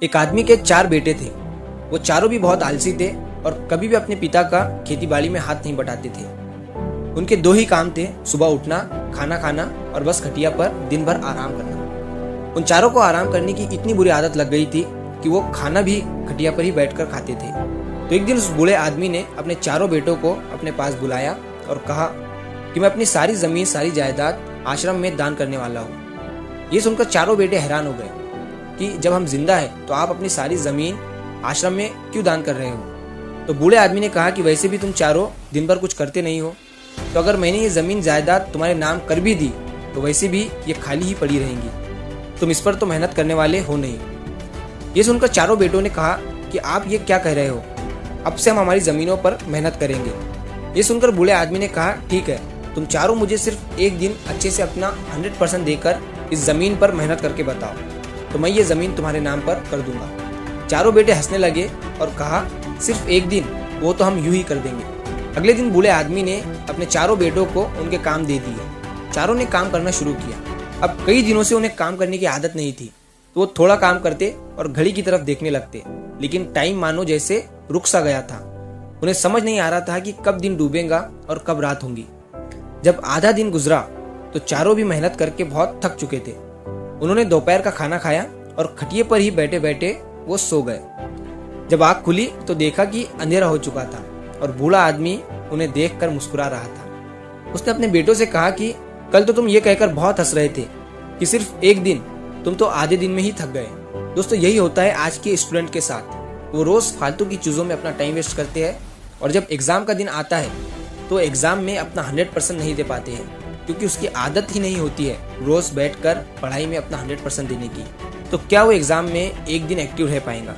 एक आदमी के 4 बेटे थे। वो चारों भी बहुत आलसी थे और कभी भी अपने पिता का खेती बाड़ी में हाथ नहीं बटाते थे। उनके 2 ही काम थे, सुबह उठना, खाना खाना और बस खटिया पर दिन भर आराम करना। उन चारों को आराम करने की इतनी बुरी आदत लग गई थी कि वो खाना भी खटिया पर ही बैठकर खाते थे। तो एक दिन उस बूढ़े आदमी ने अपने चारों बेटों को अपने पास बुलाया और कहा कि मैं अपनी सारी जमीन, सारी जायदाद आश्रम में दान करने वाला हूँ। ये सुनकर चारों बेटे हैरान हो गए कि जब हम जिंदा हैं तो आप अपनी सारी जमीन आश्रम में क्यों दान कर रहे हो। तो बूढ़े आदमी ने कहा कि वैसे भी तुम चारों दिन भर कुछ करते नहीं हो, तो अगर मैंने ये जमीन जायदाद तुम्हारे नाम कर भी दी तो वैसे भी ये खाली ही पड़ी रहेंगी, तुम इस पर तो मेहनत करने वाले हो नहीं। ये सुनकर चारों बेटों ने कहा कि आप ये क्या कह रहे हो, अब से हम हमारी जमीनों पर मेहनत करेंगे। ये सुनकर बूढ़े आदमी ने कहा ठीक है, तुम चारों मुझे सिर्फ एक दिन अच्छे से अपना 100% देकर इस जमीन पर मेहनत करके बताओ, तो मैं ये जमीन तुम्हारे नाम पर कर दूंगा। चारों बेटे हंसने लगे और कहा सिर्फ एक दिन, वो तो हम यूं ही कर देंगे। अगले दिन बूढ़े आदमी ने अपने चारों बेटों को उनके काम दे दिए। चारों ने काम करना शुरू किया। अब कई दिनों से उन्हें काम करने की आदत नहीं थी, तो वो थोड़ा काम करते और घड़ी की तरफ देखने लगते, लेकिन टाइम मानो जैसे रुक सा गया था। उन्हें समझ नहीं आ रहा था कि कब दिन डूबेगा और कब रात होगी। जब आधा दिन गुजरा तो चारों भी मेहनत करके बहुत थक चुके थे। उन्होंने दोपहर का खाना खाया और खटिये पर ही बैठे बैठे वो सो गए। जब आँख खुली तो देखा कि अंधेरा हो चुका था और बूढ़ा आदमी उन्हें देखकर मुस्कुरा रहा था। उसने अपने बेटों से कहा कि कल तो तुम ये कहकर बहुत हंस रहे थे कि सिर्फ एक दिन, तुम तो आधे दिन में ही थक गए। दोस्तों, यही होता है आज के स्टूडेंट के साथ। वो रोज फालतू की चीजों में अपना टाइम वेस्ट करते हैं और जब एग्जाम का दिन आता है तो एग्जाम में अपना 100% नहीं दे पाते हैं, क्योंकि उसकी आदत ही नहीं होती है रोज बैठकर पढ़ाई में अपना 100% देने की। तो क्या वो एग्जाम में एक दिन एक्टिव रह पाएगा।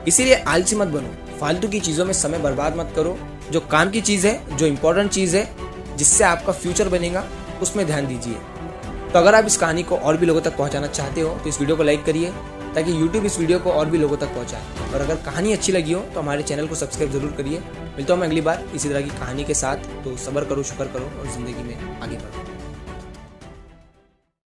इसीलिए आलसी मत बनो, फालतू की चीजों में समय बर्बाद मत करो। जो काम की चीज है, जो इंपॉर्टेंट चीज है, जिससे आपका फ्यूचर बनेगा, उसमें ध्यान दीजिए। तो अगर आप इस कहानी को और भी लोगों तक पहुंचाना चाहते हो तो इस वीडियो को लाइक करिए, ताकि YouTube इस वीडियो को और भी लोगों तक पहुंचाए। और अगर कहानी अच्छी लगी हो तो हमारे चैनल को सब्सक्राइब जरूर करिए। मिलता हूं मैं अगली बार इसी तरह की कहानी के साथ। तो सब्र करो, शुक्र करो और जिंदगी में आगे बढ़ो।